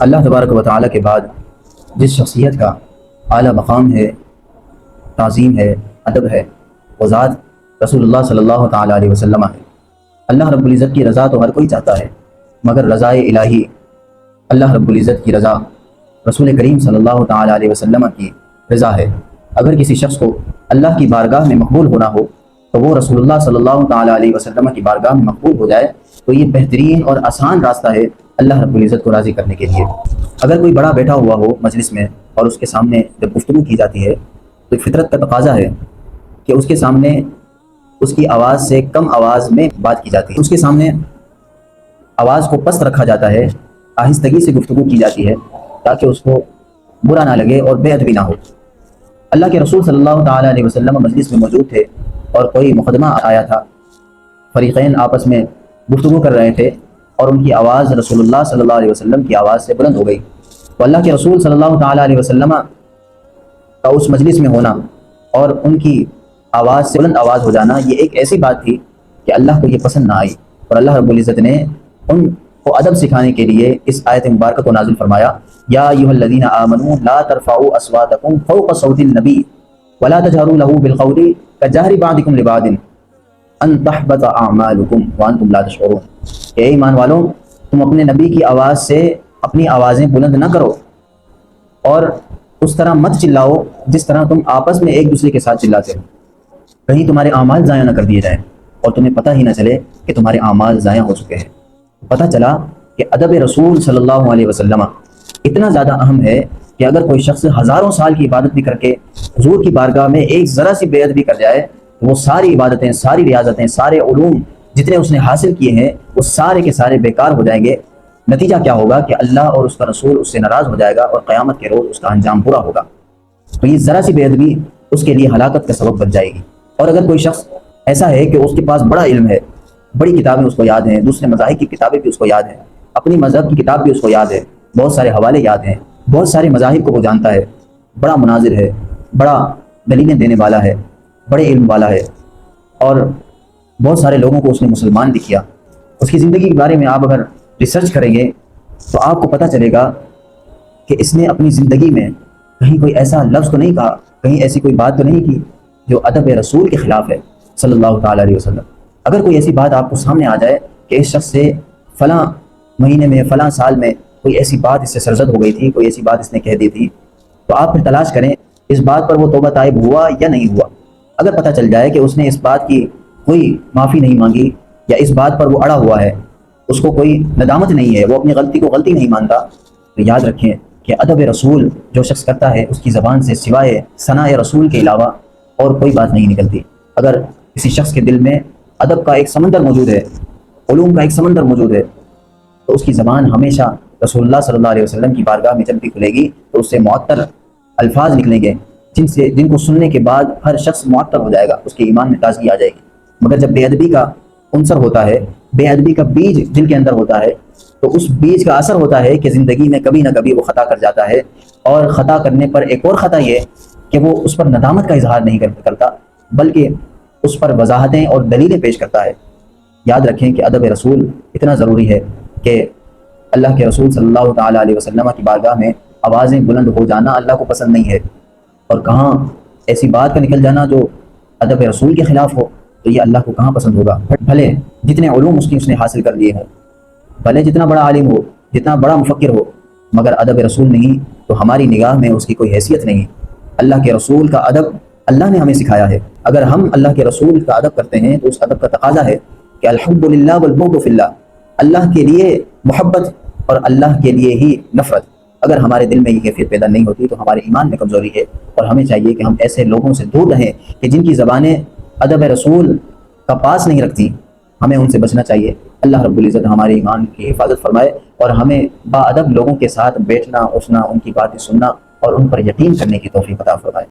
اللہ تبارک و تعالیٰ کے بعد جس شخصیت کا اعلیٰ مقام ہے، تعظیم ہے، ادب ہے، وہ ذات رسول اللہ صلی اللہ تعالیٰ علیہ وسلم ہے۔ اللہ رب العزت کی رضا تو ہر کوئی چاہتا ہے، مگر رضائے الہی، اللہ رب العزت کی رضا رسول کریم صلی اللہ تعالیٰ علیہ وسلم کی رضا ہے۔ اگر کسی شخص کو اللہ کی بارگاہ میں مقبول ہونا ہو تو وہ رسول اللہ صلی اللہ تعالیٰ علیہ وسلم کی بارگاہ میں مقبول ہو جائے، تو یہ بہترین اور آسان راستہ ہے اللہ رب العزت کو راضی کرنے کے لیے۔ اگر کوئی بڑا بیٹھا ہوا ہو مجلس میں اور اس کے سامنے جب گفتگو کی جاتی ہے تو فطرت کا تقاضا ہے کہ اس کے سامنے اس کی آواز سے کم آواز میں بات کی جاتی ہے، اس کے سامنے آواز کو پست رکھا جاتا ہے، آہستگی سے گفتگو کی جاتی ہے تاکہ اس کو برا نہ لگے اور بے ادبی نہ ہو۔ اللہ کے رسول صلی اللہ تعالیٰ علیہ وسلم مجلس میں موجود تھے اور کوئی مقدمہ آیا تھا، فریقین آپس میں گفتگو کر رہے تھے اور ان کی آواز رسول اللہ صلی اللہ علیہ وسلم کی آواز سے بلند ہو گئی، تو اللہ کے رسول صلی اللہ تعالیٰ علیہ وسلم کا اس مجلس میں ہونا اور ان کی آواز سے بلند آواز ہو جانا یہ ایک ایسی بات تھی کہ اللہ کو یہ پسند نہ آئی، اور اللہ رب العزت نے ان کو ادب سکھانے کے لیے اس آیت مبارکہ کو نازل فرمایا، یا ایھا الذین آمنوا لا ترفعوا اصواتکم فوق صوت النبی ولا تجہروا له بالقول کجہر بعضکم لبعض ان تحبط اعمالکم وانتم لا تشعرون۔ اے ایمان والو، تم اپنے نبی کی آواز سے اپنی آوازیں بلند نہ کرو اور اس طرح مت چلاؤ جس طرح تم آپس میں ایک دوسرے کے ساتھ چلاتے ہو، کہیں تمہارے اعمال ضائع نہ کر دیے جائیں اور تمہیں پتہ ہی نہ چلے کہ تمہارے اعمال ضائع ہو چکے ہیں۔ پتہ چلا کہ ادب رسول صلی اللہ علیہ وسلم اتنا زیادہ اہم ہے کہ اگر کوئی شخص ہزاروں سال کی عبادت بھی کر کے حضور کی بارگاہ میں ایک ذرا سی بے ادبی کر جائے تو وہ ساری عبادتیں، ساری ریاضتیں، سارے علوم جتنے اس نے حاصل کیے ہیں وہ سارے کے سارے بیکار ہو جائیں گے۔ نتیجہ کیا ہوگا کہ اللہ اور اس کا رسول اس سے ناراض ہو جائے گا اور قیامت کے روز اس کا انجام برا ہوگا۔ تو یہ ذرا سی بے ادبی اس کے لیے ہلاکت کا سبب بن جائے گی۔ اور اگر کوئی شخص ایسا ہے کہ اس کے پاس بڑا علم ہے، بڑی کتابیں اس کو یاد ہیں، دوسرے مذاہب کی کتابیں بھی اس کو یاد ہیں، اپنی مذہب کی کتاب بھی اس کو یاد ہے، بہت سارے حوالے یاد ہیں، بہت سارے مذاہب کو وہ جانتا ہے، بڑا مناظر ہے، بڑا دلیلیں دینے والا ہے، بڑے علم والا ہے، اور بہت سارے لوگوں کو اس نے مسلمان بھی کیا، اس کی زندگی کے بارے میں آپ اگر ریسرچ کریں گے تو آپ کو پتہ چلے گا کہ اس نے اپنی زندگی میں کہیں کوئی ایسا لفظ تو نہیں کہا، کہیں ایسی کوئی بات تو نہیں کی جو ادب رسول کے خلاف ہے صلی اللہ تعالیٰ علیہ وسلم۔ اگر کوئی ایسی بات آپ کو سامنے آ جائے کہ اس شخص سے فلاں مہینے میں، فلاں سال میں کوئی ایسی بات اس سے سرزد ہو گئی تھی، کوئی ایسی بات اس نے کہہ دی تھی، تو آپ پھر تلاش کریں اس بات پر وہ توبہ طائب ہوا یا نہیں ہوا۔ اگر پتہ چل جائے کہ اس نے اس بات کی کوئی معافی نہیں مانگی یا اس بات پر وہ اڑا ہوا ہے، اس کو کوئی ندامت نہیں ہے، وہ اپنی غلطی کو غلطی نہیں مانتا، تو یاد رکھیں کہ ادب رسول جو شخص کرتا ہے اس کی زبان سے سوائے ثناء رسول کے علاوہ اور کوئی بات نہیں نکلتی۔ اگر کسی شخص کے دل میں ادب کا ایک سمندر موجود ہے، علوم کا ایک سمندر موجود ہے، تو اس کی زبان ہمیشہ رسول اللہ صلی اللہ علیہ وسلم کی بارگاہ میں جب بھی کھلے گی تو اس سے معطر الفاظ نکلیں گے جن کو سننے کے بعد ہر شخص معطر ہو جائے گا، اس کے ایمان میں تازگی آ جائے گی۔ مگر جب بے ادبی کا عنصر ہوتا ہے، بے ادبی کا بیج دل کے اندر ہوتا ہے، تو اس بیج کا اثر ہوتا ہے کہ زندگی میں کبھی نہ کبھی وہ خطا کر جاتا ہے، اور خطا کرنے پر ایک اور خطا یہ کہ وہ اس پر ندامت کا اظہار نہیں کرتا بلکہ اس پر وضاحتیں اور دلیلیں پیش کرتا ہے۔ یاد رکھیں کہ ادب رسول اتنا ضروری ہے کہ اللہ کے رسول صلی اللہ تعالیٰ علیہ وسلم کی بارگاہ میں آوازیں بلند ہو جانا اللہ کو پسند نہیں ہے، اور کہاں ایسی بات کا نکل جانا جو ادب رسول کے خلاف ہو تو یہ اللہ کو کہاں پسند ہوگا۔ بھلے جتنے علوم اس نے حاصل کر لیے ہوں، بھلے جتنا بڑا عالم ہو، جتنا بڑا مفکر ہو، مگر ادب رسول نہیں تو ہماری نگاہ میں اس کی کوئی حیثیت نہیں۔ اللہ کے رسول کا ادب اللہ نے ہمیں سکھایا ہے، اگر ہم اللہ کے رسول کا ادب کرتے ہیں تو اس ادب کا تقاضا ہے کہ الحب للہ والبغض فی اللہ، اللہ کے لیے محبت اور اللہ کے لیے ہی نفرت۔ اگر ہمارے دل میں یہ کیفیت پیدا نہیں ہوتی تو ہمارے ایمان میں کمزوری ہے، اور ہمیں چاہیے کہ ہم ایسے لوگوں سے دور رہیں کہ جن کی زبانیں ادب رسول کا پاس نہیں رکھتی، ہمیں ان سے بچنا چاہیے۔ اللہ رب العزت ہمارے ایمان کی حفاظت فرمائے اور ہمیں با ادب لوگوں کے ساتھ بیٹھنا، اٹھنا، ان کی باتیں سننا اور ان پر یقین کرنے کی توفیق عطا فرمائے۔